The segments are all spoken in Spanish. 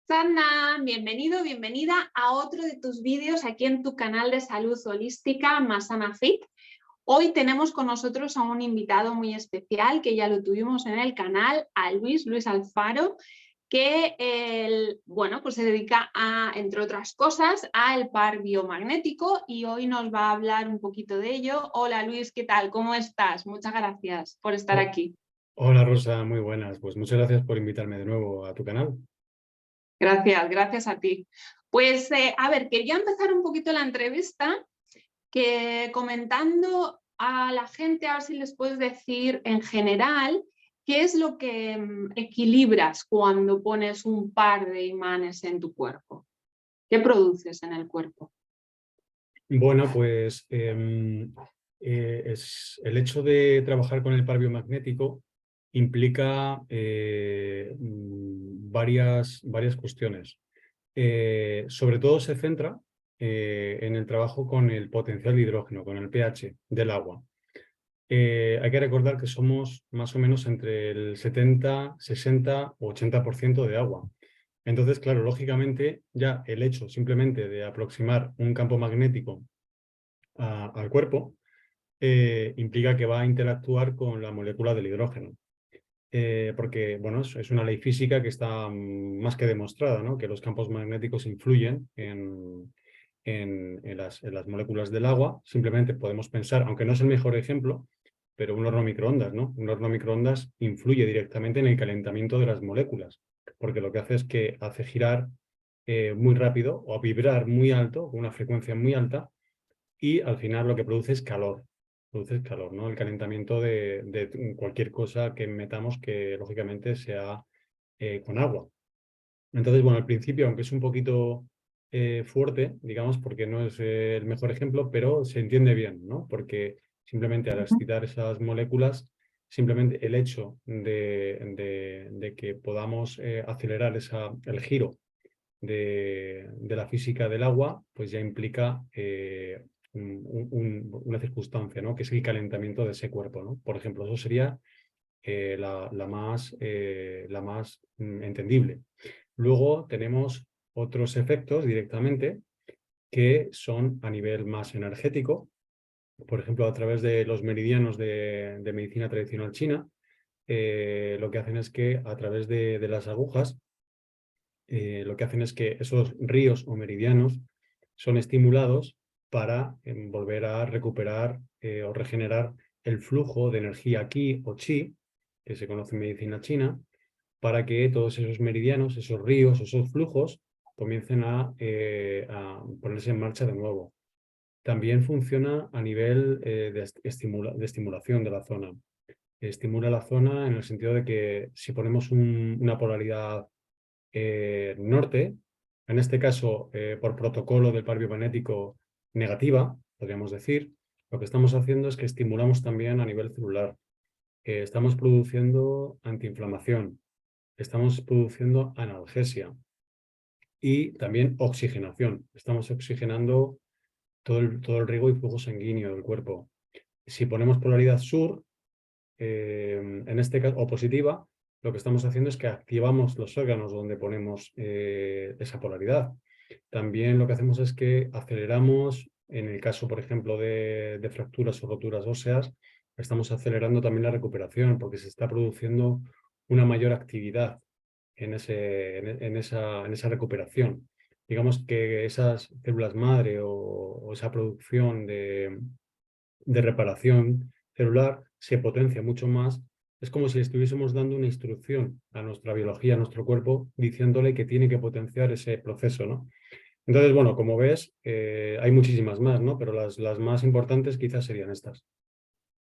Sana, bienvenido, bienvenida a otro de tus vídeos aquí en tu canal de salud holística Masana Fit. Hoy tenemos con nosotros a un invitado muy especial que ya lo tuvimos en el canal, a Luis Alfaro, que pues se dedica a, entre otras cosas, al par biomagnético y hoy nos va a hablar un poquito de ello. Hola Luis, ¿qué tal? ¿Cómo estás? Muchas gracias por estar Oh, aquí. hola Rosa, muy buenas. Pues muchas gracias por invitarme de nuevo a tu canal. Gracias a ti. Pues a ver, quería empezar un poquito la entrevista comentando a la gente, a ver si les puedes decir en general qué es lo que equilibras cuando pones un par de imanes en tu cuerpo. ¿Qué produces en el cuerpo? Bueno, pues el hecho de trabajar con el par biomagnético implica varias cuestiones. Sobre todo se centra en el trabajo con el potencial de hidrógeno, con el pH del agua. Hay que recordar que somos más o menos entre el 70, 60 o 80% de agua. Entonces, claro, lógicamente ya el hecho simplemente de aproximar un campo magnético al cuerpo implica que va a interactuar con la molécula del hidrógeno. Porque, bueno, es una ley física que está más que demostrada, ¿no? Que los campos magnéticos influyen en las moléculas del agua. Simplemente podemos pensar, aunque no es el mejor ejemplo, pero un horno microondas, ¿no? Un horno microondas influye directamente en el calentamiento de las moléculas, porque lo que hace es que hace girar muy rápido o vibrar muy alto, con una frecuencia muy alta, y al final lo que produce es calor. Produce calor, ¿no? El calentamiento de cualquier cosa que metamos que lógicamente sea con agua. Entonces, bueno, al principio, aunque es un poquito fuerte, digamos, porque no es el mejor ejemplo, pero se entiende bien, ¿no? Porque simplemente al excitar esas moléculas, simplemente el hecho de que podamos acelerar el giro de la física del agua, pues ya implica una circunstancia, ¿no? Que es el calentamiento de ese cuerpo, ¿no? Por ejemplo, eso sería la más entendible. Luego tenemos otros efectos directamente que son a nivel más energético, por ejemplo, a través de los meridianos de medicina tradicional china, lo que hacen es que a través de las agujas, lo que hacen es que esos ríos o meridianos son estimulados para volver a recuperar o regenerar el flujo de energía Qi o Chi, que se conoce en medicina china, para que todos esos meridianos, esos ríos, esos flujos comiencen a ponerse en marcha de nuevo. También funciona a nivel de estimulación de la zona. Estimula la zona en el sentido de que si ponemos una polaridad norte, en este caso por protocolo del par biomagnético negativa, podríamos decir, lo que estamos haciendo es que estimulamos también a nivel celular. Estamos produciendo antiinflamación, estamos produciendo analgesia y también oxigenación. Estamos oxigenando todo el riego y flujo sanguíneo del cuerpo. Si ponemos polaridad sur, en este caso, o positiva, lo que estamos haciendo es que activamos los órganos donde ponemos esa polaridad. También lo que hacemos es que aceleramos, en el caso, por ejemplo, de fracturas o roturas óseas, estamos acelerando también la recuperación porque se está produciendo una mayor actividad en esa recuperación. Digamos que esas células madre o esa producción de reparación celular se potencia mucho más. Es como si estuviésemos dando una instrucción a nuestra biología, a nuestro cuerpo, diciéndole que tiene que potenciar ese proceso, ¿no? Entonces, bueno, como ves, hay muchísimas más, ¿no? Pero las más importantes quizás serían estas.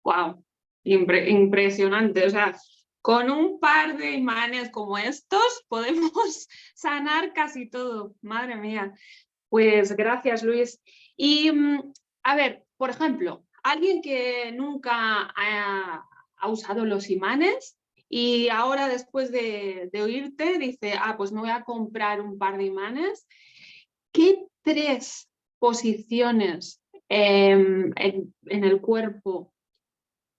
¡Wow! Impresionante. O sea, con un par de imanes como estos podemos sanar casi todo. Madre mía. Pues gracias, Luis. Y a ver, por ejemplo, alguien que nunca ha usado los imanes y ahora después de oírte dice, pues me voy a comprar un par de imanes. ¿Qué tres posiciones en el cuerpo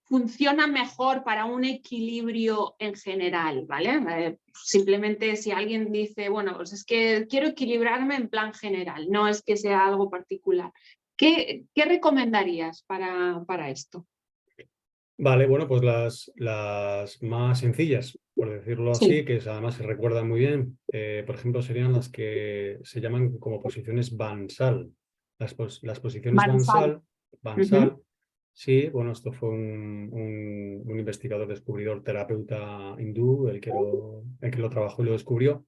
funciona mejor para un equilibrio en general, ¿vale? Simplemente si alguien dice, bueno, pues es que quiero equilibrarme en plan general, no es que sea algo particular. ¿Qué recomendarías para esto? Vale, bueno, pues las más sencillas, por decirlo Sí. así, que además se recuerdan muy bien, por ejemplo, serían las que se llaman como posiciones Bansal. Las posiciones Mansal. Bansal, sí, bueno, esto fue un investigador, descubridor, terapeuta hindú, el que lo trabajó y lo descubrió.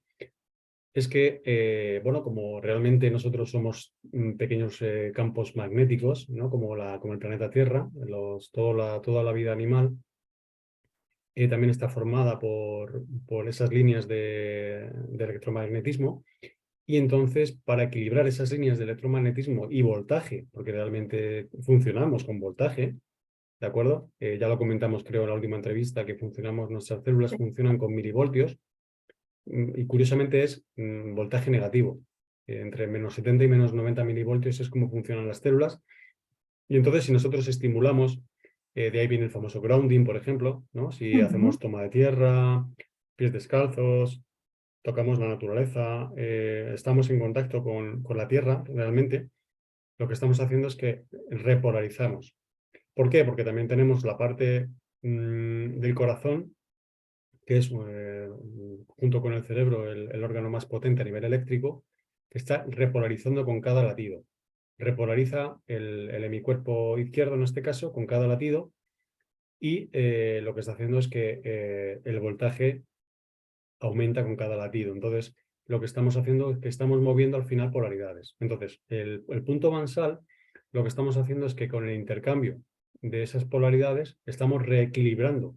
Es que, bueno, como realmente nosotros somos pequeños campos magnéticos, ¿no? Como el planeta Tierra, toda la vida animal también está formada por esas líneas de electromagnetismo. Y entonces, para equilibrar esas líneas de electromagnetismo y voltaje, porque realmente funcionamos con voltaje, ¿de acuerdo? Ya lo comentamos, creo, en la última entrevista, que nuestras células funcionan con milivoltios. Y curiosamente es voltaje negativo. Entre menos 70 y menos 90 milivoltios es como funcionan las células. Y entonces, si nosotros estimulamos, de ahí viene el famoso grounding, por ejemplo, ¿no? Si hacemos toma de tierra, pies descalzos, tocamos la naturaleza, estamos en contacto con la tierra, realmente, lo que estamos haciendo es que repolarizamos. ¿Por qué? Porque también tenemos la parte del corazón, que es, junto con el cerebro, el órgano más potente a nivel eléctrico, que está repolarizando con cada latido. Repolariza el hemicuerpo izquierdo, en este caso, con cada latido, y lo que está haciendo es que el voltaje aumenta con cada latido. Entonces, lo que estamos haciendo es que estamos moviendo al final polaridades. Entonces, el punto Bansal, lo que estamos haciendo es que con el intercambio de esas polaridades estamos reequilibrando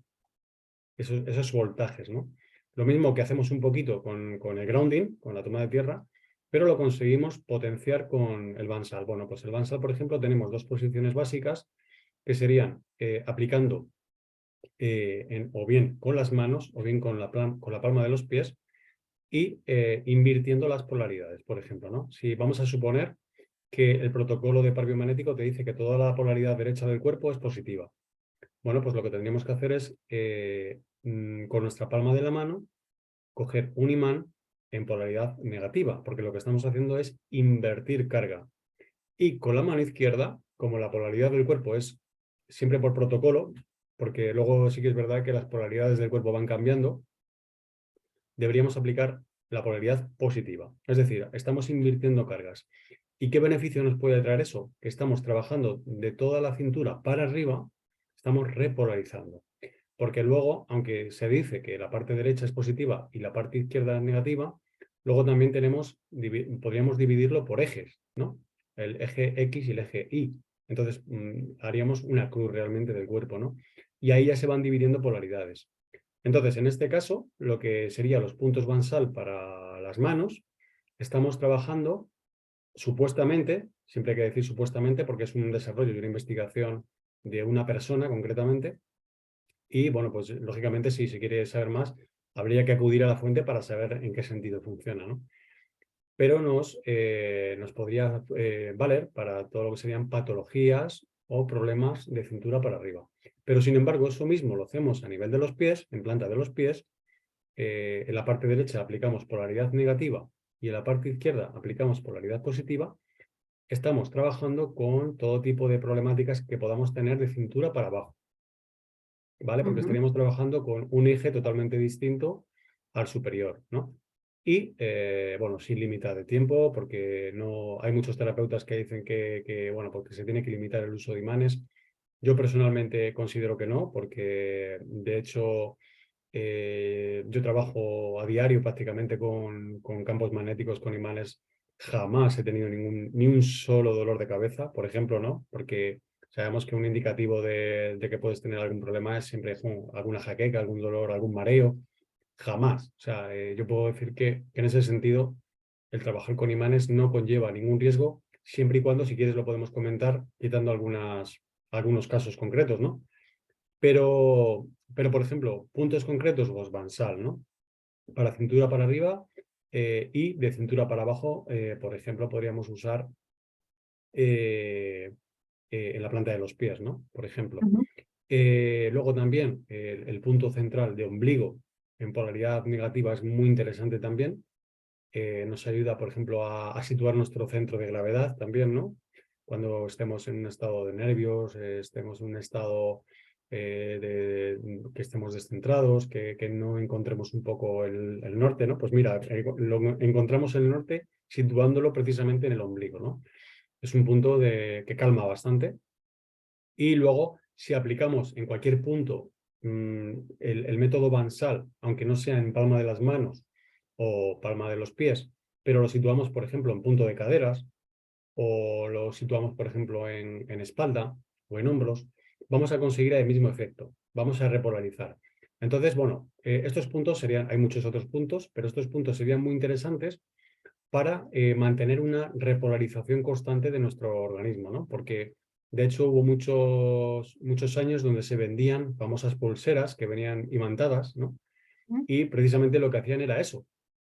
esos voltajes, ¿no? Lo mismo que hacemos un poquito con el grounding, con la toma de tierra, pero lo conseguimos potenciar con el Bansal. Bueno, pues el Bansal, por ejemplo, tenemos dos posiciones básicas que serían aplicando o bien con las manos o bien con la palma de los pies y invirtiendo las polaridades, por ejemplo, ¿no? Si vamos a suponer que el protocolo de par biomagnético te dice que toda la polaridad derecha del cuerpo es positiva. Bueno, pues lo que tendríamos que hacer es, con nuestra palma de la mano, coger un imán en polaridad negativa, porque lo que estamos haciendo es invertir carga. Y con la mano izquierda, como la polaridad del cuerpo es siempre por protocolo, porque luego sí que es verdad que las polaridades del cuerpo van cambiando, deberíamos aplicar la polaridad positiva. Es decir, estamos invirtiendo cargas. ¿Y qué beneficio nos puede traer eso? Que estamos trabajando de toda la cintura para arriba, estamos repolarizando. Porque luego, aunque se dice que la parte derecha es positiva y la parte izquierda es negativa, luego también podríamos dividirlo por ejes, ¿no? El eje X y el eje Y. Entonces, haríamos una cruz realmente del cuerpo, ¿no? Y ahí ya se van dividiendo polaridades. Entonces, en este caso, lo que serían los puntos Bansal para las manos, estamos trabajando supuestamente, siempre hay que decir supuestamente porque es un desarrollo y una investigación de una persona concretamente, y bueno, pues lógicamente si se quiere saber más, habría que acudir a la fuente para saber en qué sentido funciona, ¿no? Pero nos podría valer para todo lo que serían patologías o problemas de cintura para arriba. Pero sin embargo, eso mismo lo hacemos a nivel de los pies, en planta de los pies. En la parte derecha aplicamos polaridad negativa y en la parte izquierda aplicamos polaridad positiva. Estamos trabajando con todo tipo de problemáticas que podamos tener de cintura para abajo, ¿vale? Porque estaríamos trabajando con un eje totalmente distinto al superior, ¿no? Y, bueno, sin límite de tiempo, porque no hay muchos terapeutas que dicen bueno, porque se tiene que limitar el uso de imanes. Yo personalmente considero que no, porque de hecho yo trabajo a diario prácticamente con campos magnéticos, con imanes. Jamás he tenido ni un solo dolor de cabeza, por ejemplo, ¿no? Porque sabemos que un indicativo de que puedes tener algún problema es siempre alguna jaqueca, algún dolor, algún mareo. Jamás. O sea, yo puedo decir que en ese sentido el trabajar con imanes no conlleva ningún riesgo, siempre y cuando, si quieres, lo podemos comentar quitando algunos casos concretos, ¿no? Pero, por ejemplo, puntos concretos, pues Bansal, ¿no? Para cintura para arriba y de cintura para abajo, por ejemplo, podríamos usar en la planta de los pies, ¿no? Por ejemplo. Luego también el punto central de ombligo en polaridad negativa es muy interesante también. Nos ayuda, por ejemplo, a situar nuestro centro de gravedad también, ¿no? Cuando estemos en un estado de nervios, estemos en un estado que estemos descentrados, que no encontremos un poco el norte, ¿no? Pues mira, encontramos el norte situándolo precisamente en el ombligo, ¿no? Es un punto que calma bastante. Y luego, si aplicamos en cualquier punto el método Bansal, aunque no sea en palma de las manos o palma de los pies, pero lo situamos, por ejemplo, en punto de caderas o lo situamos, por ejemplo, en espalda o en hombros, vamos a conseguir el mismo efecto. Vamos a repolarizar. Entonces, bueno, estos puntos serían, hay muchos otros puntos, pero estos puntos serían muy interesantes para mantener una repolarización constante de nuestro organismo, ¿no? Porque, de hecho, hubo muchos años donde se vendían famosas pulseras que venían imantadas, ¿no? Y precisamente lo que hacían era eso,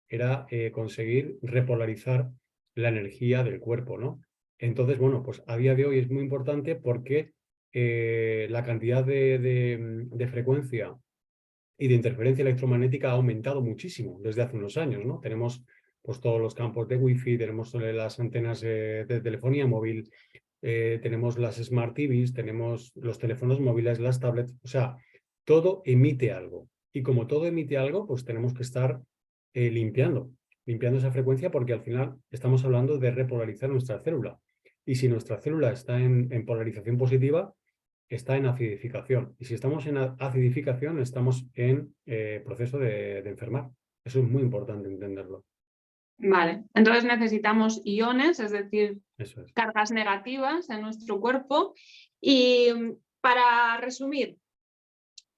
era conseguir repolarizar la energía del cuerpo, ¿no? Entonces, bueno, pues a día de hoy es muy importante porque la cantidad de frecuencia y de interferencia electromagnética ha aumentado muchísimo desde hace unos años, ¿no? Tenemos pues todos los campos de wifi, tenemos las antenas de telefonía móvil, tenemos las smart TVs, tenemos los teléfonos móviles, las tablets, o sea, todo emite algo. Y como todo emite algo, pues tenemos que estar limpiando esa frecuencia porque al final estamos hablando de repolarizar nuestra célula. Y si nuestra célula está en polarización positiva, está en acidificación. Y si estamos en acidificación, estamos en proceso de enfermar. Eso es muy importante entenderlo. Vale, entonces necesitamos iones, es decir, Eso es. cargas negativas en nuestro cuerpo. Y para resumir,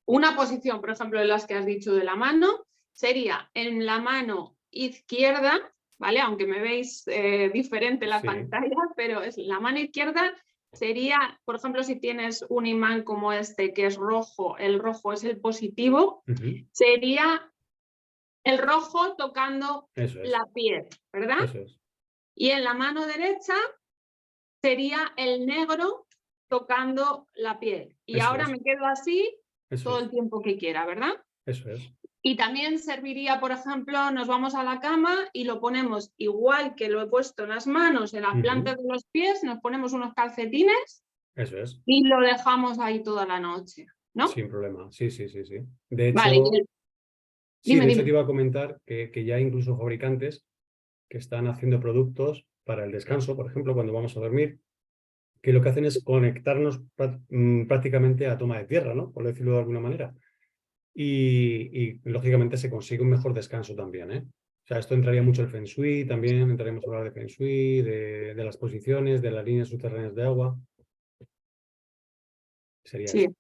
una posición, por ejemplo, de las que has dicho de la mano, sería en la mano izquierda, ¿vale? Aunque me veis diferente la pantalla, pero es la mano izquierda. Sería, por ejemplo, si tienes un imán como este que es rojo, el rojo es el positivo, sería el rojo tocando la piel, ¿verdad? Eso es. Y en la mano derecha sería el negro tocando la piel. Y Eso ahora es. me quedo así Eso todo es. el tiempo que quiera, ¿verdad? Eso es. Y también serviría, por ejemplo, nos vamos a la cama y lo ponemos igual que lo he puesto en las manos, en la planta de los pies, nos ponemos unos calcetines. Eso es. Y lo dejamos ahí toda la noche, ¿no? Sin problema. Sí, sí, sí, sí. De hecho, vale, de hecho dime. te iba a comentar que ya incluso fabricantes que están haciendo productos para el descanso, por ejemplo, cuando vamos a dormir, que lo que hacen es conectarnos prácticamente a toma de tierra, ¿no? Por decirlo de alguna manera. Y lógicamente se consigue un mejor descanso también, ¿eh? O sea, esto entraría mucho el Feng Shui, también entraremos a hablar de Feng Shui, de las posiciones, de las líneas subterráneas de agua. Sería Sí, eso.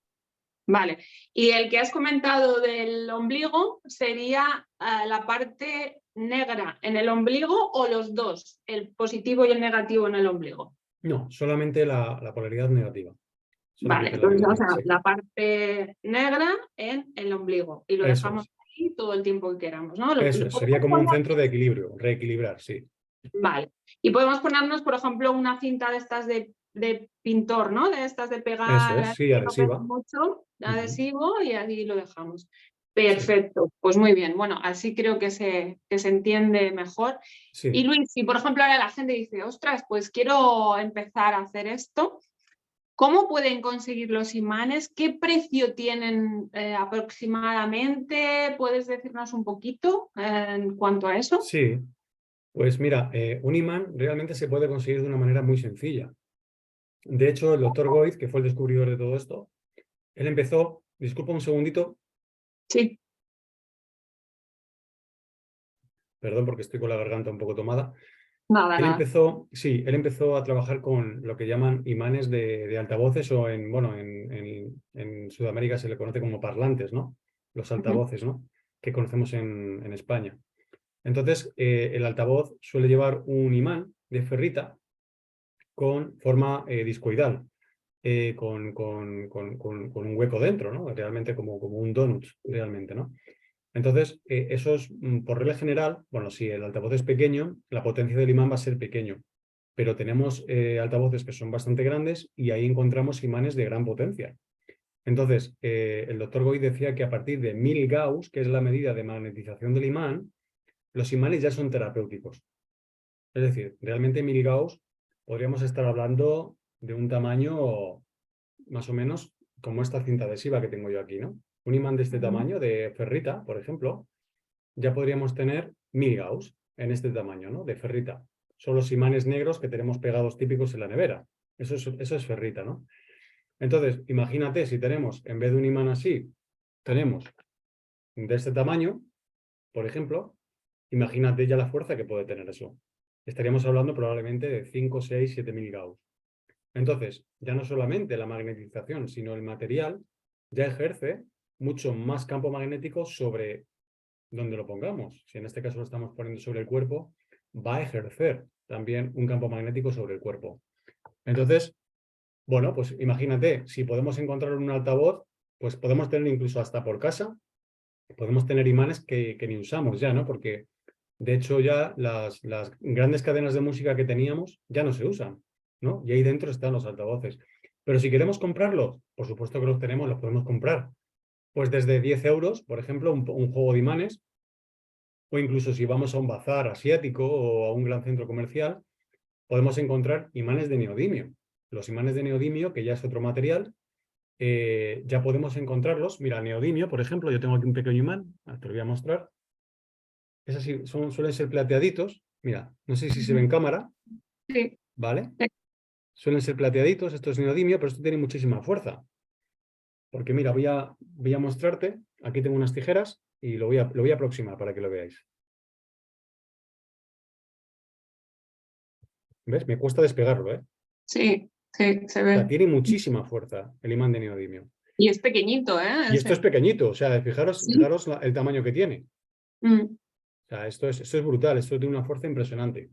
vale. Y el que has comentado del ombligo sería la parte negra en el ombligo o los dos, el positivo y el negativo en el ombligo. No, solamente la polaridad negativa. Vale, Solamente la entonces, o negativa, sea, sí. la parte negra en el ombligo y lo Eso dejamos es. ahí todo el tiempo que queramos, ¿no? Eso es. Sería como un centro de equilibrio, reequilibrar, sí. Vale. Y podemos ponernos, por ejemplo, una cinta de estas de pintor, ¿no? De estas de Eso es, pegar, sí, que no pega adhesiva. mucho, adhesivo, y ahí lo dejamos. Sí. Perfecto, pues muy bien. Bueno, así creo que se entiende mejor. Sí. Y Luis, si por ejemplo ahora la gente dice, ostras, pues quiero empezar a hacer esto, ¿cómo pueden conseguir los imanes? ¿Qué precio tienen aproximadamente? ¿Puedes decirnos un poquito en cuanto a eso? Sí, pues mira, un imán realmente se puede conseguir de una manera muy sencilla. De hecho, el doctor Goiz, que fue el descubridor de todo esto, él empezó, disculpa un segundito. Sí. Perdón porque estoy con la garganta un poco tomada. Nada. Él empezó a trabajar con lo que llaman imanes de altavoces o en Sudamérica se le conoce como parlantes, ¿no? Los altavoces, ¿no? Que conocemos en España. Entonces, el altavoz suele llevar un imán de ferrita con forma discoidal, con un hueco dentro, ¿no? Realmente como un donut, realmente, ¿no? Entonces, esos, por regla general, bueno, si el altavoz es pequeño, la potencia del imán va a ser pequeño, pero tenemos altavoces que son bastante grandes y ahí encontramos imanes de gran potencia. Entonces, el doctor Goy decía que a partir de 1000 Gauss, que es la medida de magnetización del imán, los imanes ya son terapéuticos. Es decir, realmente 1000 Gauss podríamos estar hablando de un tamaño más o menos como esta cinta adhesiva que tengo yo aquí, ¿no? Un imán de este tamaño, de ferrita, por ejemplo, ya podríamos tener 1000 Gauss en este tamaño, ¿no? De ferrita. Son los imanes negros que tenemos pegados típicos en la nevera. Eso es ferrita, ¿no? Entonces, imagínate si tenemos, en vez de un imán así, tenemos de este tamaño, por ejemplo, imagínate ya la fuerza que puede tener eso. Estaríamos hablando probablemente de 5, 6, 7000 Gauss. Entonces, ya no solamente la magnetización, sino el material ya ejerce mucho más campo magnético sobre donde lo pongamos. Si en este caso lo estamos poniendo sobre el cuerpo, va a ejercer también un campo magnético sobre el cuerpo. Entonces, bueno, pues imagínate, si podemos encontrar un altavoz, pues podemos tener incluso hasta por casa, podemos tener imanes que ni usamos ya, ¿no? Porque de hecho ya las grandes cadenas de música que teníamos ya no se usan, ¿no? Y ahí dentro están los altavoces. Pero si queremos comprarlos, por supuesto que los tenemos, los podemos comprar. Pues desde 10 euros, por ejemplo, un juego de imanes, o incluso si vamos a un bazar asiático o a un gran centro comercial, podemos encontrar imanes de neodimio. Los imanes de neodimio, que ya es otro material, ya podemos encontrarlos. Mira, neodimio, por ejemplo, yo tengo aquí un pequeño imán, te lo voy a mostrar. Es así, suelen ser plateaditos. Mira, no sé si se ve en cámara. Sí. ¿Vale? Sí. Suelen ser plateaditos, esto es neodimio, pero esto tiene muchísima fuerza. Porque mira, voy a mostrarte. Aquí tengo unas tijeras y lo voy a aproximar para que lo veáis. ¿Ves? Me cuesta despegarlo, ¿eh? Sí, sí, se O sea, ve. tiene muchísima fuerza el imán de neodimio. Y es pequeñito, ¿eh? Y esto es pequeñito, o sea, fijaros Sí. el tamaño que tiene. Mm. O sea, esto es brutal, esto tiene una fuerza impresionante.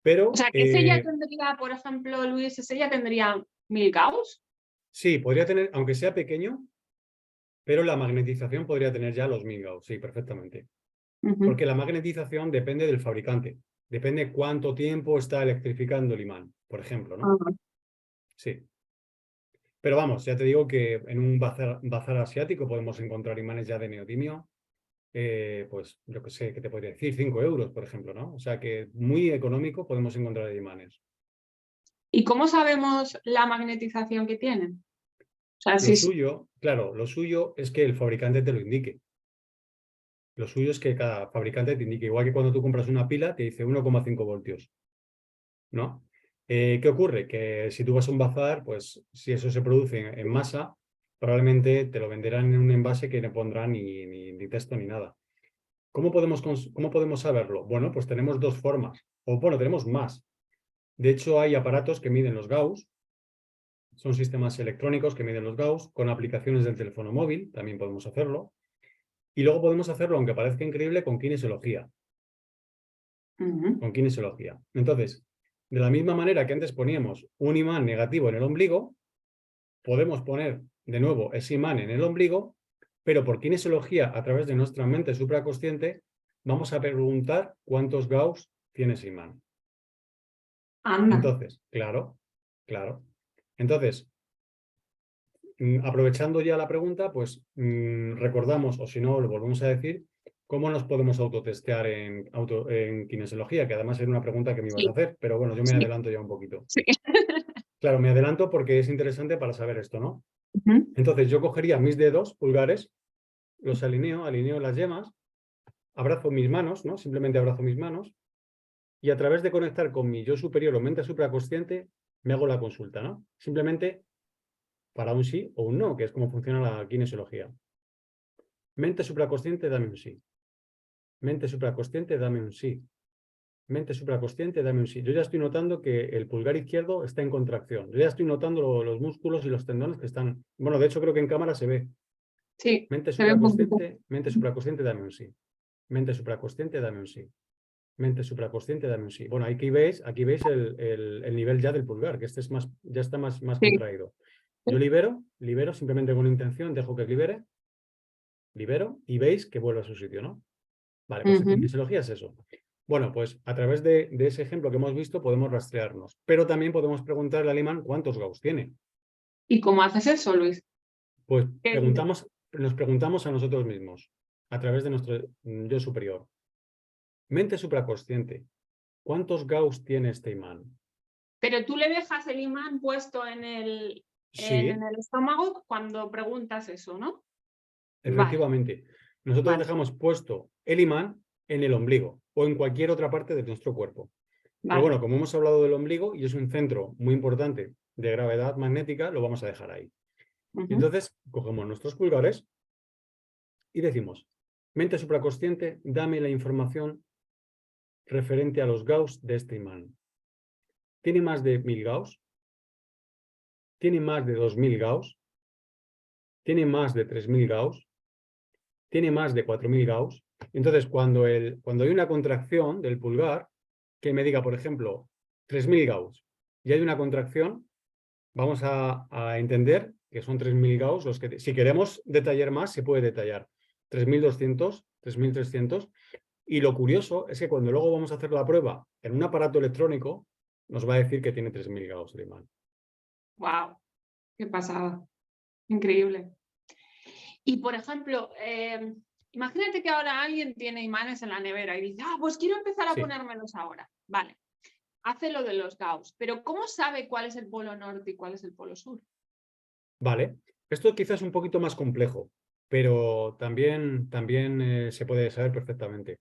Pero O sea, que ese ya tendría, por ejemplo, Luis, ese ya tendría 1000 Gauss. sí, podría tener, aunque sea pequeño, pero la magnetización podría tener ya los 1000 Gauss, sí, perfectamente. Porque la magnetización depende del fabricante. Depende cuánto tiempo está electrificando el imán, por ejemplo, ¿no? Sí. Pero vamos, ya te digo que en un bazar asiático podemos encontrar imanes ya de neodimio, pues yo que sé, ¿qué te podría decir? 5 euros, por ejemplo, ¿no? O sea que muy económico podemos encontrar imanes. ¿Y cómo sabemos la magnetización que tienen? O sea, Lo suyo, claro, lo suyo es que el fabricante te lo indique. Lo suyo es que cada fabricante te indique, igual que cuando tú compras una pila, te dice 1,5 voltios, ¿no? ¿Qué ocurre? Que si tú vas a un bazar, pues si eso se produce en masa, probablemente te lo venderán en un envase que no pondrán ni texto ni nada. ¿Cómo podemos saberlo? Bueno, pues tenemos dos formas, o bueno, tenemos más. De hecho, hay aparatos que miden los Gauss, son sistemas electrónicos que miden los Gauss, con aplicaciones del teléfono móvil, también podemos hacerlo. Y luego podemos hacerlo, aunque parezca increíble, con kinesiología. Con kinesiología. Entonces, de la misma manera que antes poníamos un imán negativo en el ombligo, podemos poner de nuevo ese imán en el ombligo, pero por kinesiología, a través de nuestra mente supraconsciente, vamos a preguntar cuántos Gauss tiene ese imán. Anda. Entonces, claro. Entonces, aprovechando ya la pregunta, pues recordamos, o si no, lo volvemos a decir, ¿cómo nos podemos autotestear en kinesiología? Que además era una pregunta que me ibas a hacer, pero bueno, yo me adelanto ya un poquito. Sí. Claro, me adelanto porque es interesante para saber esto, ¿no? Entonces yo cogería mis dedos pulgares, los alineo las yemas, abrazo mis manos, ¿no? Simplemente abrazo mis manos y a través de conectar con mi yo superior o mente supraconsciente, me hago la consulta, ¿no? Simplemente para un sí o un no, que es como funciona la kinesiología. Mente supraconsciente, dame un sí. Mente supraconsciente, dame un sí. Mente supraconsciente, dame un sí. Yo ya estoy notando que el pulgar izquierdo está en contracción. Yo ya estoy notando los músculos y los tendones que están... Bueno, de hecho creo que en cámara se ve. Sí, Mente se ve un poquito. supraconsciente, dame un sí. Mente supraconsciente, dame un sí. Mente supraconsciente, dame un sí. Bueno, aquí veis el nivel ya del pulgar, que este es más, ya está más contraído. Yo libero simplemente con intención, dejo que libere, libero y veis que vuelve a su sitio, ¿no? Vale, pues kinesiología es eso. Bueno, pues a través de ese ejemplo que hemos visto podemos rastrearnos, pero también podemos preguntarle al imán cuántos Gauss tiene. ¿Y cómo haces eso, Luis? Pues ¿Qué dices? nos preguntamos a nosotros mismos, a través de nuestro yo superior. Mente supraconsciente, ¿cuántos Gauss tiene este imán? Pero tú le dejas el imán puesto en Sí, el estómago cuando preguntas eso, ¿no? Vale, efectivamente. Nosotros vale, dejamos puesto el imán en el ombligo o en cualquier otra parte de nuestro cuerpo. Pero vale. bueno, como hemos hablado del ombligo y es un centro muy importante de gravedad magnética, lo vamos a dejar ahí. Ujú. Entonces, cogemos nuestros pulgares y decimos, mente supraconsciente, dame la información referente a los Gauss de este imán. ¿Tiene más de 1000 Gauss? ¿Tiene más de 2000 Gauss? ¿Tiene más de 3000 Gauss? ¿Tiene más de 4000 Gauss? Entonces, cuando hay una contracción del pulgar, que me diga, por ejemplo, 3000 Gauss, y hay una contracción, vamos a entender que son 3000 Gauss los que, si queremos detallar más, se puede detallar. 3200, 3300. Y lo curioso es que cuando luego vamos a hacer la prueba en un aparato electrónico, nos va a decir que tiene 3000 Gauss de imán. Wow, qué pasada. Increíble. Y por ejemplo, imagínate que ahora alguien tiene imanes en la nevera y dice, pues quiero empezar a Sí, ponérmelos ahora. Vale, hace lo de los Gauss, pero ¿cómo sabe cuál es el polo norte y cuál es el polo sur? vale. Esto quizás es un poquito más complejo, pero también se puede saber perfectamente.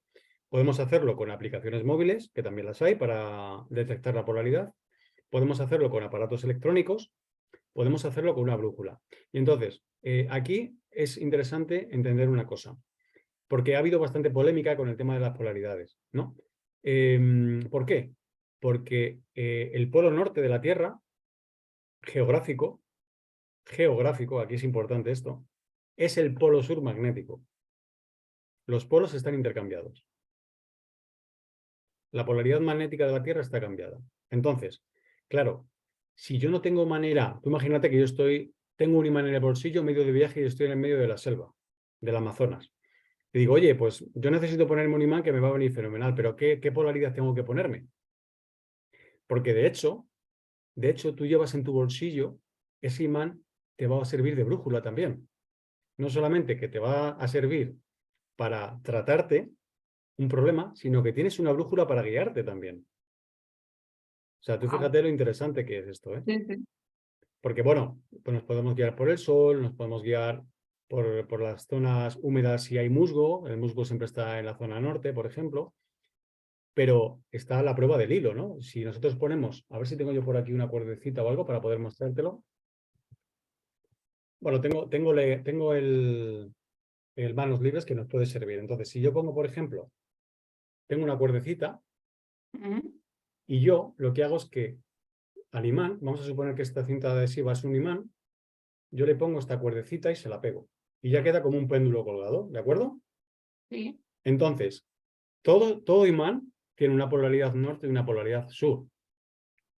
Podemos hacerlo con aplicaciones móviles, que también las hay para detectar la polaridad. Podemos hacerlo con aparatos electrónicos. Podemos hacerlo con una brújula. Y entonces, aquí es interesante entender una cosa, porque ha habido bastante polémica con el tema de las polaridades, ¿no? ¿Por qué? Porque el polo norte de la Tierra, geográfico, aquí es importante esto, es el polo sur magnético. Los polos están intercambiados. La polaridad magnética de la Tierra está cambiada. Entonces, claro, si yo no tengo manera, tú imagínate que tengo un imán en el bolsillo, medio de viaje y estoy en el medio de la selva, del Amazonas. Y digo, oye, pues yo necesito ponerme un imán que me va a venir fenomenal, pero ¿qué polaridad tengo que ponerme? Porque de hecho, tú llevas en tu bolsillo, ese imán te va a servir de brújula también. No solamente que te va a servir para tratarte un problema, sino que tienes una brújula para guiarte también. O sea, tú Wow. fíjate lo interesante que es esto, ¿eh? Sí, sí. Porque, bueno, pues nos podemos guiar por el sol, nos podemos guiar por las zonas húmedas si hay musgo. El musgo siempre está en la zona norte, por ejemplo. Pero está la prueba del hilo, ¿no? Si nosotros ponemos, a ver si tengo yo por aquí una cuerdecita o algo para poder mostrártelo. Bueno, tengo el manos libres que nos puede servir. Entonces, si yo pongo, por ejemplo, tengo una cuerdecita Ujú. y yo lo que hago es que al imán, vamos a suponer que esta cinta adhesiva es un imán, yo le pongo esta cuerdecita y se la pego. Y ya queda como un péndulo colgado, ¿de acuerdo? Sí. Entonces, todo imán tiene una polaridad norte y una polaridad sur.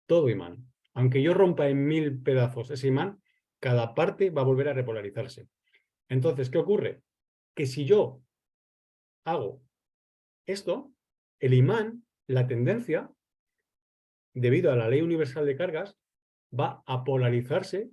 Todo imán. Aunque yo rompa en 1000 pedazos ese imán, cada parte va a volver a repolarizarse. Entonces, ¿qué ocurre? Que si yo hago esto, el imán, la tendencia, debido a la ley universal de cargas, va a polarizarse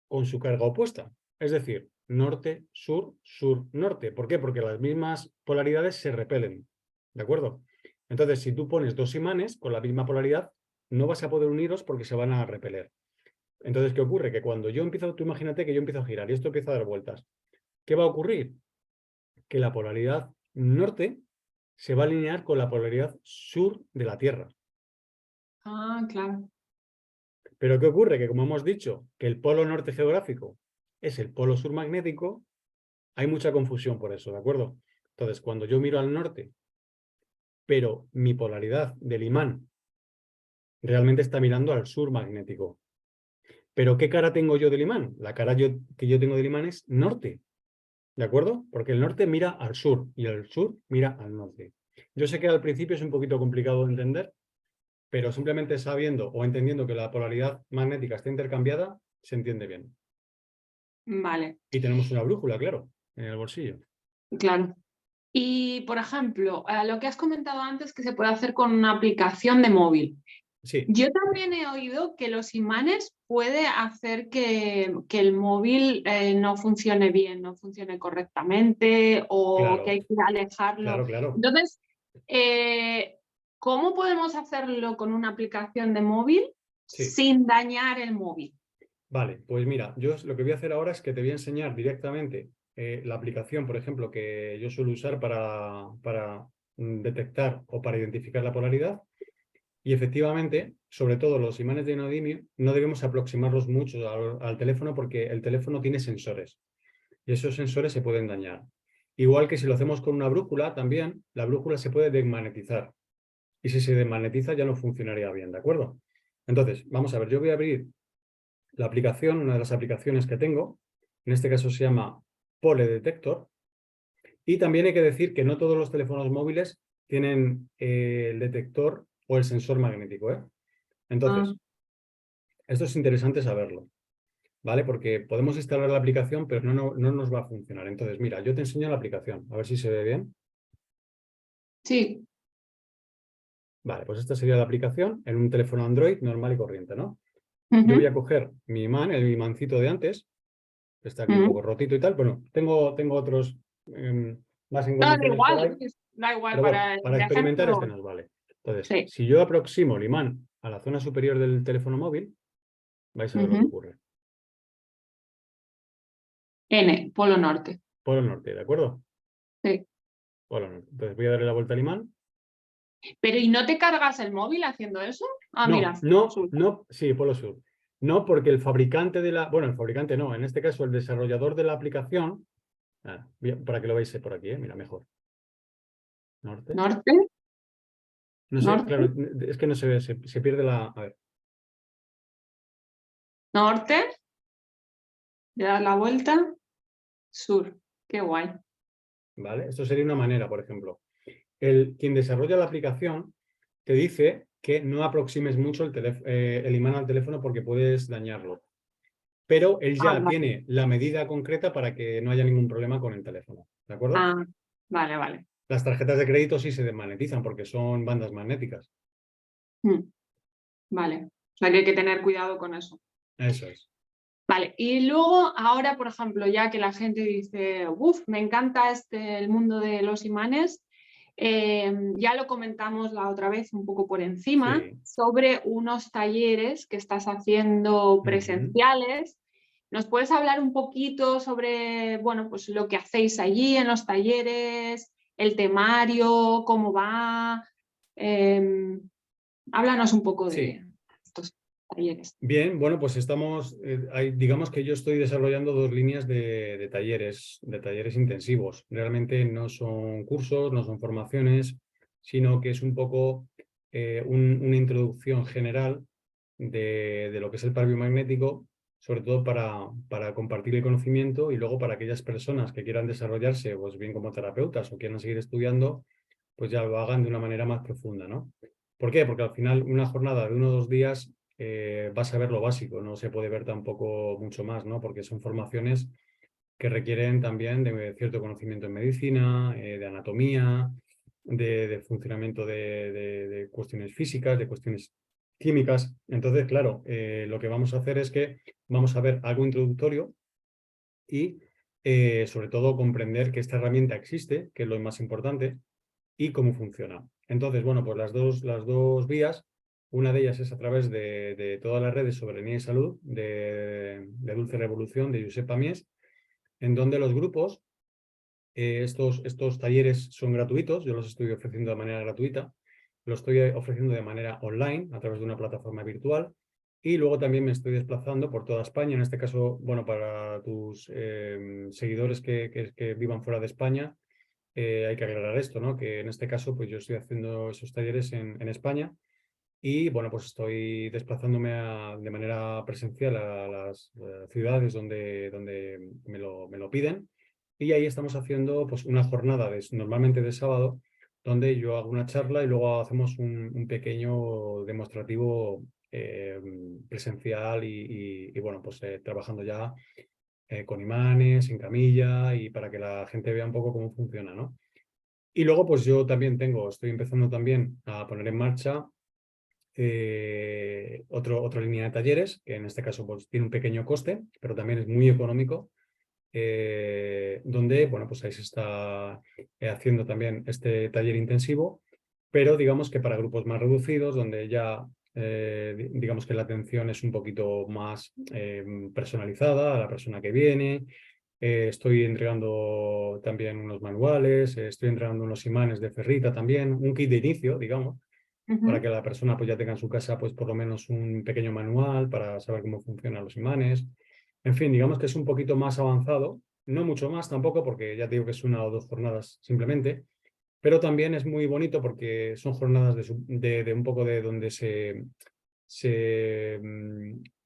con su carga opuesta. Es decir, norte, sur, sur, norte. ¿Por qué? Porque las mismas polaridades se repelen. ¿De acuerdo? Entonces, si tú pones dos imanes con la misma polaridad, no vas a poder unirlos porque se van a repeler. Entonces, ¿qué ocurre? Que cuando yo empiezo, tú imagínate que yo empiezo a girar y esto empieza a dar vueltas. ¿Qué va a ocurrir? Que la polaridad norte se va a alinear con la polaridad sur de la Tierra. Ah, claro. Pero ¿qué ocurre? Que como hemos dicho, que el polo norte geográfico es el polo sur magnético, hay mucha confusión por eso, ¿de acuerdo? Entonces, cuando yo miro al norte, pero mi polaridad del imán realmente está mirando al sur magnético. ¿Pero qué cara tengo yo del imán? La cara que yo tengo del imán es norte. ¿De acuerdo? Porque el norte mira al sur y el sur mira al norte. Yo sé que al principio es un poquito complicado de entender, pero simplemente sabiendo o entendiendo que la polaridad magnética está intercambiada, se entiende bien. Vale, Y tenemos una brújula, claro, en el bolsillo. claro. Y, por ejemplo, lo que has comentado antes que se puede hacer con una aplicación de móvil. Sí, Yo también he oído que los imanes puede hacer que el móvil no funcione bien, no funcione correctamente o que claro, hay que alejarlo. claro, claro. Entonces, eh, ¿cómo podemos hacerlo con una aplicación de móvil Sí. sin dañar el móvil? Vale, pues mira, yo lo que voy a hacer ahora es que te voy a enseñar directamente la aplicación, por ejemplo, que yo suelo usar para detectar o para identificar la polaridad. Y efectivamente, sobre todo los imanes de neodimio, no debemos aproximarlos mucho al teléfono porque el teléfono tiene sensores y esos sensores se pueden dañar. Igual que si lo hacemos con una brújula, también la brújula se puede desmagnetizar y si se desmagnetiza ya no funcionaría bien, ¿de acuerdo? Entonces, vamos a ver, yo voy a abrir la aplicación, una de las aplicaciones que tengo, en este caso se llama Pole Detector, y también hay que decir que no todos los teléfonos móviles tienen el detector o el sensor magnético, ¿eh? Ah, Entonces, esto es interesante saberlo, ¿vale? Porque podemos instalar la aplicación, pero no nos va a funcionar. Entonces, mira, yo te enseño la aplicación, a ver si se ve bien. sí. Vale, pues esta sería la aplicación en un teléfono Android normal y corriente, ¿no? Yo voy a Ujú, coger mi imán, el imancito de antes, que está aquí un ujú. poco rotito y tal. Bueno, tengo otros más en No, da condiciones por igual, ahí, da igual pero bueno, para el para experimentar este ejemplo. nos vale. Entonces, Sí. si yo aproximo el imán a la zona superior del teléfono móvil, vais a ver lo que Ujú. ocurre. N, Polo Norte. Polo norte, ¿de acuerdo? Sí. Polo norte. Entonces voy a darle la vuelta al imán. Pero ¿y no te cargas el móvil haciendo eso? Ah, mira, No, no, sur. no, sí, Polo Sur. No, porque el fabricante de la, bueno, el fabricante no, en este caso el desarrollador de la aplicación, para que lo veáis por aquí, mira, mejor. Norte. Norte, No sé, norte, claro, es que no se ve, se pierde la, a ver, norte, le das la vuelta, sur. Qué guay. ¿vale? Esto sería una manera, por ejemplo. Quien desarrolla la aplicación te dice que no aproximes mucho el imán al teléfono porque puedes dañarlo. Pero él Ah, ya vale. tiene la medida concreta para que no haya ningún problema con el teléfono, ¿de acuerdo? Ah, vale, vale. Las tarjetas de crédito sí se desmagnetizan porque son bandas magnéticas. Mm, vale. O sea que hay que tener cuidado con eso. Eso es. Vale, y luego ahora, por ejemplo, ya que la gente dice, uff, me encanta el mundo de los imanes, ya lo comentamos la otra vez un poco por encima Sí. sobre unos talleres que estás haciendo Ujú. presenciales. ¿Nos puedes hablar un poquito sobre, bueno, pues lo que hacéis allí en los talleres, el temario, cómo va? Háblanos un poco Sí. de estos talleres. Bien, bueno, pues digamos que yo estoy desarrollando dos líneas de talleres intensivos. Realmente no son cursos, no son formaciones, sino que es un poco una introducción general de lo que es el par biomagnético, sobre todo para compartir el conocimiento y luego para aquellas personas que quieran desarrollarse, pues bien como terapeutas o quieran seguir estudiando, pues ya lo hagan de una manera más profunda, ¿no? ¿Por qué? Porque al final una jornada de 1 o 2 días vas a ver lo básico, no se puede ver tampoco mucho más, ¿no? Porque son formaciones que requieren también de cierto conocimiento en medicina, de anatomía, de funcionamiento de cuestiones físicas, de cuestiones químicas. Entonces, claro, lo que vamos a hacer es que vamos a ver algo introductorio y sobre todo comprender que esta herramienta existe, que es lo más importante, y cómo funciona. Entonces, bueno, pues las dos vías, una de ellas es a través de todas las redes Soberanía y Salud, de Dulce Revolución, de Josep Pamies, en donde los grupos, estos talleres son gratuitos, yo los estoy ofreciendo de manera gratuita, los estoy ofreciendo de manera online, a través de una plataforma virtual, y luego también me estoy desplazando por toda España, en este caso, bueno, para tus seguidores que vivan fuera de España, hay que aclarar esto, ¿no? Que en este caso, pues yo estoy haciendo esos talleres en España y, bueno, pues estoy desplazándome de manera presencial a las ciudades donde me lo piden y ahí estamos haciendo, pues, una jornada normalmente de sábado donde yo hago una charla y luego hacemos un pequeño demostrativo eh, presencial y, bueno, pues trabajando ya con imanes, en camilla y para que la gente vea un poco cómo funciona, ¿no? Y luego, pues yo también estoy empezando también a poner en marcha otra línea de talleres, que en este caso pues, tiene un pequeño coste, pero también es muy económico, donde bueno, pues ahí se está haciendo también este taller intensivo, pero digamos que para grupos más reducidos, donde ya digamos que la atención es un poquito más personalizada a la persona que viene. Estoy entregando también unos manuales, estoy entregando unos imanes de ferrita también, un kit de inicio, digamos, para que la persona pues, ya tenga en su casa pues, por lo menos un pequeño manual para saber cómo funcionan los imanes. En fin, digamos que es un poquito más avanzado, no mucho más tampoco, porque ya te digo que es 1 o 2 jornadas simplemente, pero también es muy bonito porque son jornadas de un poco de donde se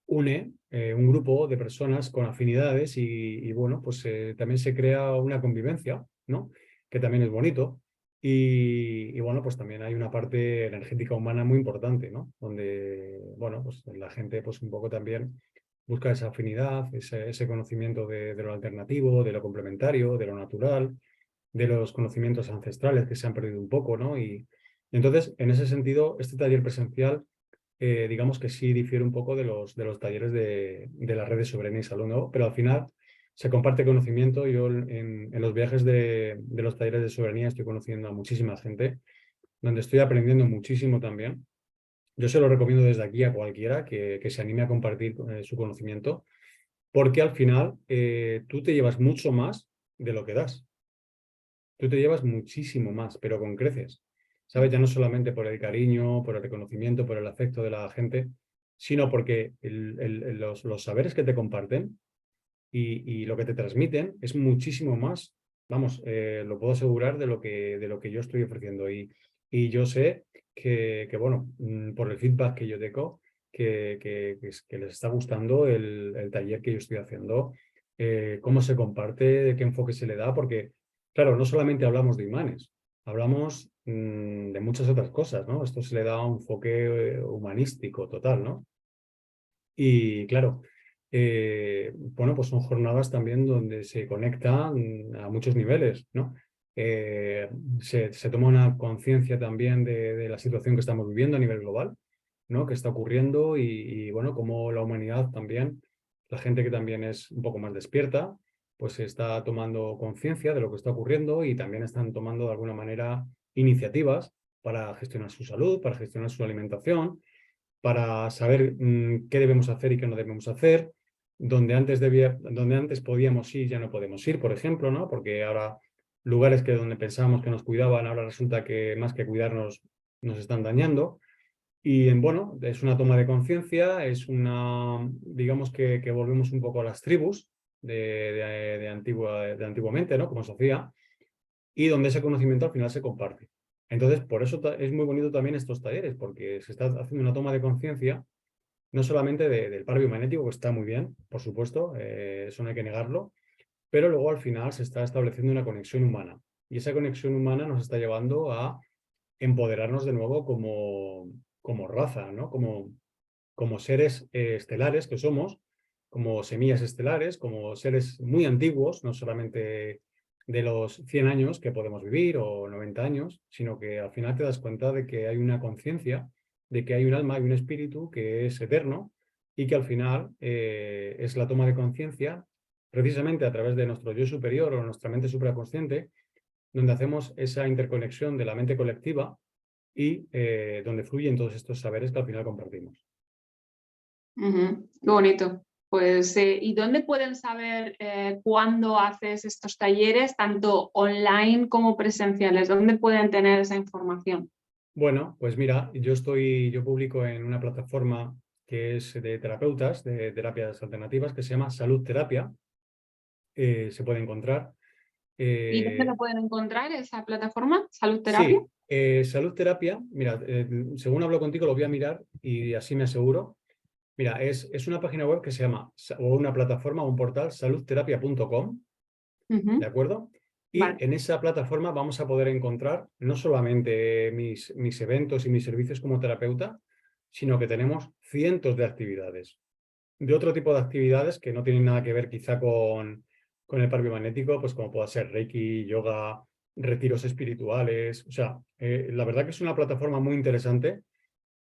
une un grupo de personas con afinidades y bueno, pues también se crea una convivencia, ¿no? Que también es bonito. Y bueno, pues también hay una parte energética humana muy importante, ¿no? Donde, bueno, pues la gente pues un poco también busca esa afinidad, ese conocimiento de lo alternativo, de lo complementario, de lo natural, de los conocimientos ancestrales que se han perdido un poco, ¿no? Y entonces, en ese sentido, este taller presencial digamos que sí difiere un poco de los talleres de la red de Soberanía y Salud, ¿no? Pero al final se comparte conocimiento. Yo en los viajes de los talleres de soberanía estoy conociendo a muchísima gente, donde estoy aprendiendo muchísimo también. Yo se lo recomiendo desde aquí a cualquiera que se anime a compartir su conocimiento, porque al final tú te llevas mucho más de lo que das. Tú te llevas muchísimo más, pero con creces. ¿Sabes? Ya no solamente por el cariño, por el reconocimiento, por el afecto de la gente, sino porque los saberes que te comparten y lo que te transmiten es muchísimo más, vamos, lo puedo asegurar de lo que yo estoy ofreciendo. Y yo sé bueno, por el feedback que yo tengo, que les está gustando el taller que yo estoy haciendo, cómo se comparte, de qué enfoque se le da, porque, claro, no solamente hablamos de imanes, hablamos de muchas otras cosas, ¿no? Esto se le da un enfoque humanístico total, ¿no? Y claro, bueno, pues son jornadas también donde se conecta a muchos niveles, ¿no? Se toma una conciencia también de la situación que estamos viviendo a nivel global, ¿no? Que está ocurriendo y, bueno, como la humanidad también, la gente que también es un poco más despierta, pues está tomando conciencia de lo que está ocurriendo y también están tomando de alguna manera iniciativas para gestionar su salud, para gestionar su alimentación, para saber qué debemos hacer y qué no debemos hacer, donde antes podíamos ir, ya no podemos ir, por ejemplo, ¿no? Porque ahora lugares donde pensábamos que nos cuidaban, ahora resulta que más que cuidarnos, nos están dañando. Y bueno, es una toma de conciencia, digamos que volvemos un poco a las tribus de antiguamente, ¿no? Como se hacía, y donde ese conocimiento al final se comparte. Entonces, por eso es muy bonito también estos talleres, porque se está haciendo una toma de conciencia, no solamente del par biomagnético, que está muy bien, por supuesto, eso no hay que negarlo, pero luego al final se está estableciendo una conexión humana. Y esa conexión humana nos está llevando a empoderarnos de nuevo como raza, ¿no? Como seres estelares que somos, como semillas estelares, como seres muy antiguos, no solamente de los 100 años que podemos vivir o 90 años, sino que al final te das cuenta de que hay una conciencia, de que hay un alma y un espíritu que es eterno y que al final es la toma de conciencia precisamente a través de nuestro yo superior o nuestra mente supraconsciente, donde hacemos esa interconexión de la mente colectiva y donde fluyen todos estos saberes que al final compartimos. Qué bonito. Pues, ¿y dónde pueden saber cuándo haces estos talleres, tanto online como presenciales? ¿Dónde pueden tener esa información? Bueno, pues mira, yo publico en una plataforma que es de terapeutas, de terapias alternativas, que se llama Salud Terapia. Se puede encontrar. ¿Y dónde Eh, lo pueden encontrar esa plataforma? ¿Salud Terapia? sí, Salud Terapia, mira, según hablo contigo lo voy a mirar y así me aseguro. Mira, es una página web que se llama, o una plataforma o un portal, saludterapia.com. ¿De acuerdo? Y Vale. en esa plataforma vamos a poder encontrar no solamente mis eventos y mis servicios como terapeuta, sino que tenemos cientos de actividades. De otro tipo de actividades que no tienen nada que ver quizá con el par biomagnético, pues como pueda ser Reiki, yoga, retiros espirituales. O sea, la verdad que es una plataforma muy interesante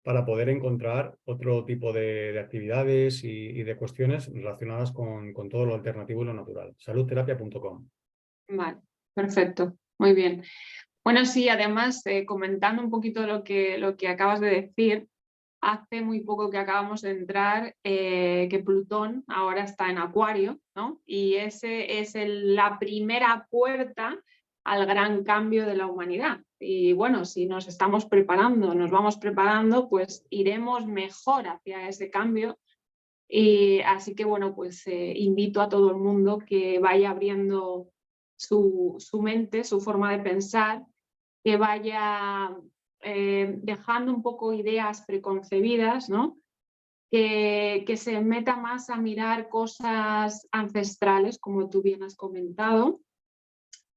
para poder encontrar otro tipo de actividades y de cuestiones relacionadas con todo lo alternativo y lo natural. Saludterapia.com. Vale, perfecto, muy bien. Bueno, sí, además, comentando un poquito lo que acabas de decir, hace muy poco que acabamos de entrar, que Plutón ahora está en Acuario, ¿no? Y ese es la primera puerta al gran cambio de la humanidad. Y bueno, si nos estamos preparando, nos vamos preparando, pues iremos mejor hacia ese cambio. Y así que bueno, pues invito a todo el mundo que vaya abriendo su mente, su forma de pensar, que vaya dejando un poco ideas preconcebidas, ¿no? Que se meta más a mirar cosas ancestrales, como tú bien has comentado,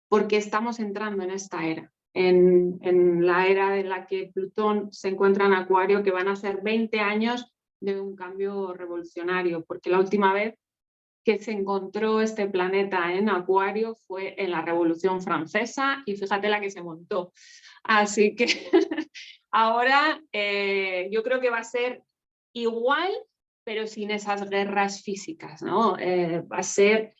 porque estamos entrando en esta era, en la era en la que Plutón se encuentra en Acuario, que van a ser 20 años de un cambio revolucionario, porque la última vez que se encontró este planeta en Acuario fue en la Revolución Francesa y fíjate la que se montó. Así que ahora yo creo que va a ser igual, pero sin esas guerras físicas, ¿no? Va a ser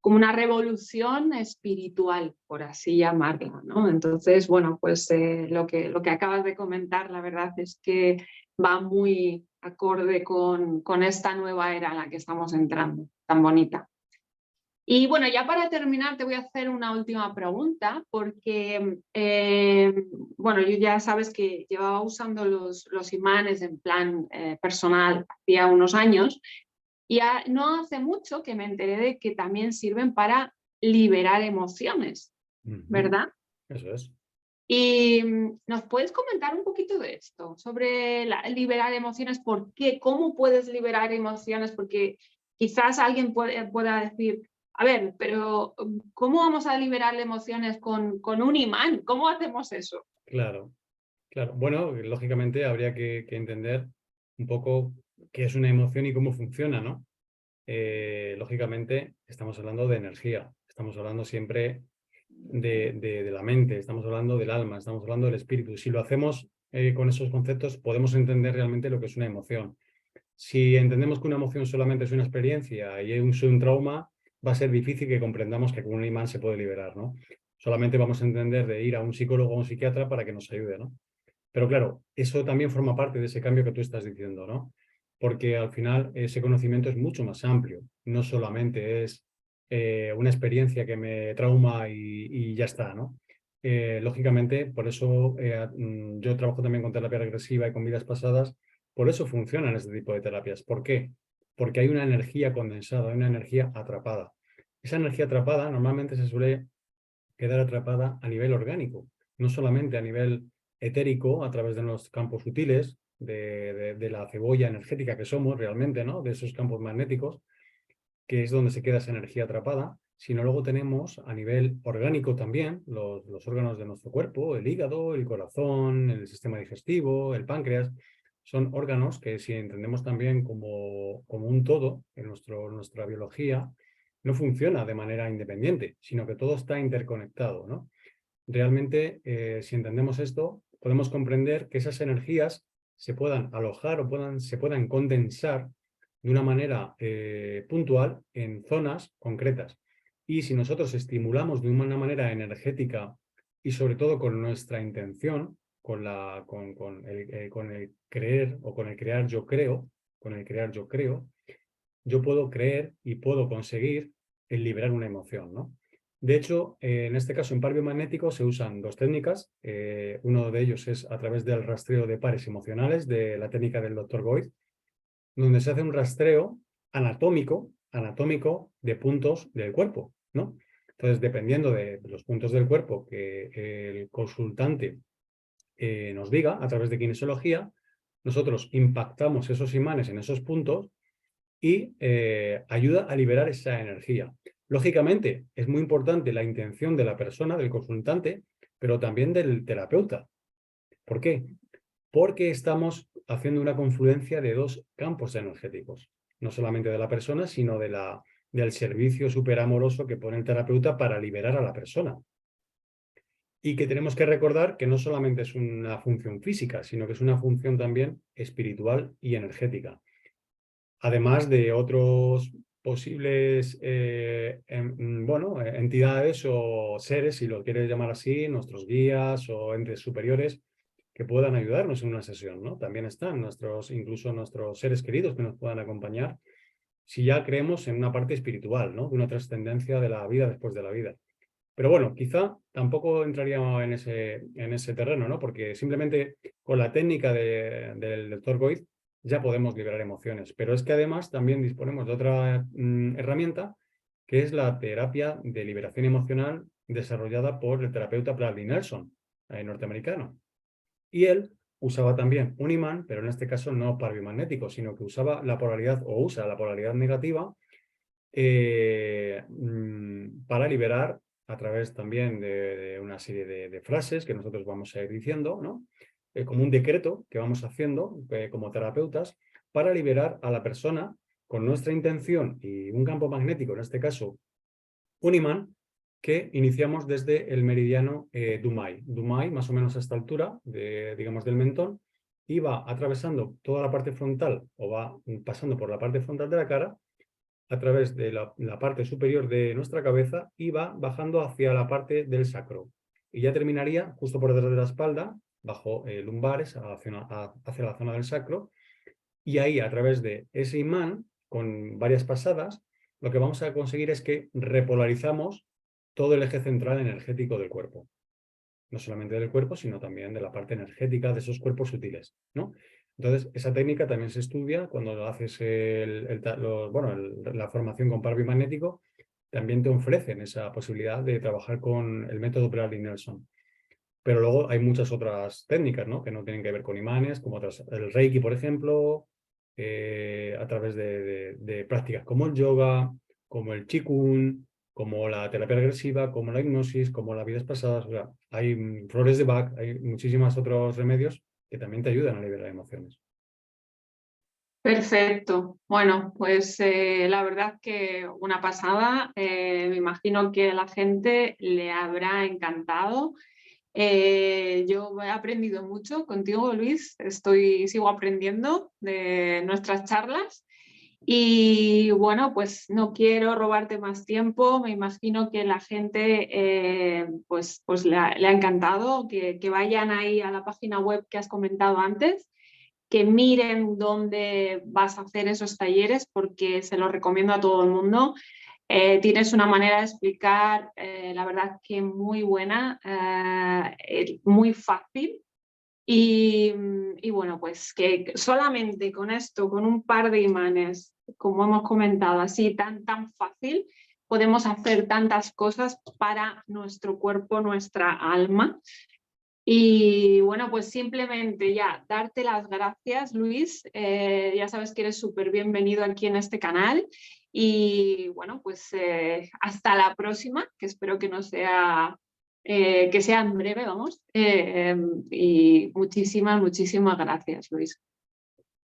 como una revolución espiritual, por así llamarla, ¿no? Entonces, bueno, pues lo que acabas de comentar, la verdad es que va muy acorde con esta nueva era en la que estamos entrando, tan bonita. Y bueno, ya para terminar te voy a hacer una última pregunta, porque, bueno, yo ya sabes que llevaba usando los imanes en plan personal hacía unos años, y no hace mucho que me enteré de que también sirven para liberar emociones, ¿verdad? Eso es. Y ¿nos puedes comentar un poquito de esto, sobre liberar emociones? ¿Por qué? ¿Cómo puedes liberar emociones? Porque quizás alguien pueda decir, a ver, pero ¿cómo vamos a liberar emociones con un imán? ¿Cómo hacemos eso? Claro, claro. Bueno, lógicamente habría que entender un poco qué es una emoción y cómo funciona, ¿no? Lógicamente estamos hablando de energía, estamos hablando siempre de la mente, estamos hablando del alma, estamos hablando del espíritu. Si lo hacemos con esos conceptos, podemos entender realmente lo que es una emoción. Si entendemos que una emoción solamente es una experiencia y es un trauma, va a ser difícil que comprendamos que con un imán se puede liberar, ¿no? Solamente vamos a entender de ir a un psicólogo o un psiquiatra para que nos ayude, ¿no? Pero claro, eso también forma parte de ese cambio que tú estás diciendo, ¿no? Porque al final ese conocimiento es mucho más amplio. No solamente es una experiencia que me trauma y ya está, ¿no? Lógicamente, por eso yo trabajo también con terapia regresiva y con vidas pasadas. Por eso funcionan este tipo de terapias. ¿Por qué? Porque hay una energía condensada, hay una energía atrapada. Esa energía atrapada normalmente se suele quedar atrapada a nivel orgánico, no solamente a nivel etérico, a través de los campos sutiles, de la cebolla energética que somos realmente, ¿no? De esos campos magnéticos, que es donde se queda esa energía atrapada, sino luego tenemos a nivel orgánico también los órganos de nuestro cuerpo, el hígado, el corazón, el sistema digestivo, el páncreas. Son órganos que si entendemos también como un todo en nuestra biología, no funciona de manera independiente, sino que todo está interconectado, ¿no? Realmente, si entendemos esto, podemos comprender que esas energías se puedan alojar o se puedan condensar de una manera puntual en zonas concretas. Y si nosotros estimulamos de una manera energética y sobre todo con nuestra intención, con el creer o con el crear yo creo, con el crear yo creo, yo puedo creer y puedo conseguir el liberar una emoción, ¿no? De hecho, en este caso en par biomagnético se usan dos técnicas. Uno de ellos es a través del rastreo de pares emocionales, de la técnica del Dr. Boyd, donde se hace un rastreo anatómico de puntos del cuerpo, ¿no? Entonces, dependiendo de los puntos del cuerpo que el consultante nos diga a través de kinesiología, nosotros impactamos esos imanes en esos puntos y ayuda a liberar esa energía. Lógicamente, es muy importante la intención de la persona, del consultante, pero también del terapeuta. ¿Por qué? Porque estamos haciendo una confluencia de dos campos energéticos, no solamente de la persona, sino del servicio superamoroso que pone el terapeuta para liberar a la persona. y que tenemos que recordar que no solamente es una función física, sino que es una función también espiritual y energética. Además de otros posibles entidades o seres, si lo quieres llamar así, nuestros guías o entes superiores que puedan ayudarnos en una sesión, ¿no? También están incluso nuestros seres queridos que nos puedan acompañar si ya creemos en una parte espiritual, ¿no? De una trascendencia de la vida después de la vida. Pero bueno, quizá tampoco entraría en ese terreno, ¿no? Porque simplemente con la técnica del doctor Goiz ya podemos liberar emociones. Pero es que además también disponemos de otra herramienta, que es la terapia de liberación emocional desarrollada por el terapeuta Bradley Nelson, norteamericano. Y él usaba también un imán, pero en este caso no parbiomagnético, sino que usaba la polaridad o usa la polaridad negativa para liberar a través también de una serie de frases que nosotros vamos a ir diciendo, ¿no? Como un decreto que vamos haciendo como terapeutas para liberar a la persona con nuestra intención y un campo magnético, en este caso un imán, que iniciamos desde el meridiano Dumai. Dumai, más o menos a esta altura, digamos del mentón, y va atravesando toda la parte frontal o va pasando por la parte frontal de la cara a través de la parte superior de nuestra cabeza y va bajando hacia la parte del sacro. Y ya terminaría justo por detrás de la espalda, bajo lumbares, hacia la zona del sacro. Y ahí, a través de ese imán, con varias pasadas, lo que vamos a conseguir es que repolarizamos todo el eje central energético del cuerpo. No solamente del cuerpo, sino también de la parte energética de esos cuerpos sutiles, ¿no? Entonces, esa técnica también se estudia cuando haces la formación con par bimagnético, también te ofrecen esa posibilidad de trabajar con el método Bradley Nelson. Pero luego hay muchas otras técnicas, ¿no? Que no tienen que ver con imanes, como el Reiki, por ejemplo, a través de prácticas como el yoga, como el Qigong, como la terapia regresiva, como la hipnosis, como las vidas pasadas. O sea, hay flores de Bach, hay muchísimos otros remedios que también te ayudan a liberar emociones. Perfecto. Bueno, pues la verdad que una pasada. Me imagino que a la gente le habrá encantado. Yo he aprendido mucho contigo, Luis. Sigo aprendiendo de nuestras charlas. Y bueno, pues no quiero robarte más tiempo. Me imagino que la gente pues le ha encantado que vayan ahí a la página web que has comentado antes, que miren dónde vas a hacer esos talleres, porque se los recomiendo a todo el mundo. Tienes una manera de explicar, la verdad que muy buena, muy fácil. Y bueno, pues que solamente con esto, con un par de imanes, como hemos comentado, así tan fácil, podemos hacer tantas cosas para nuestro cuerpo, nuestra alma. Y bueno, pues simplemente ya darte las gracias, Luis. Ya sabes que eres súper bienvenido aquí en este canal. Y bueno, pues hasta la próxima, que espero que no sea, que sea en breve, vamos. Y muchísimas gracias, Luis.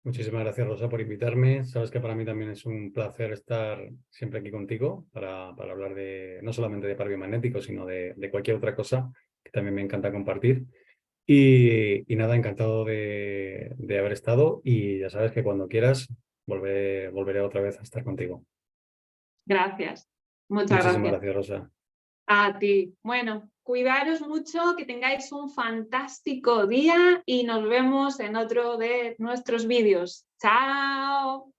Muchísimas gracias, Rosa, por invitarme. Sabes que para mí también es un placer estar siempre aquí contigo para hablar no solamente de par biomagnético, sino de cualquier otra cosa que también me encanta compartir. Y nada, encantado de haber estado y ya sabes que cuando quieras volveré otra vez a estar contigo. Gracias. Muchas Muchísimas gracias. gracias, Rosa. A ti. Bueno, cuidaros mucho, que tengáis un fantástico día y nos vemos en otro de nuestros vídeos. ¡Chao!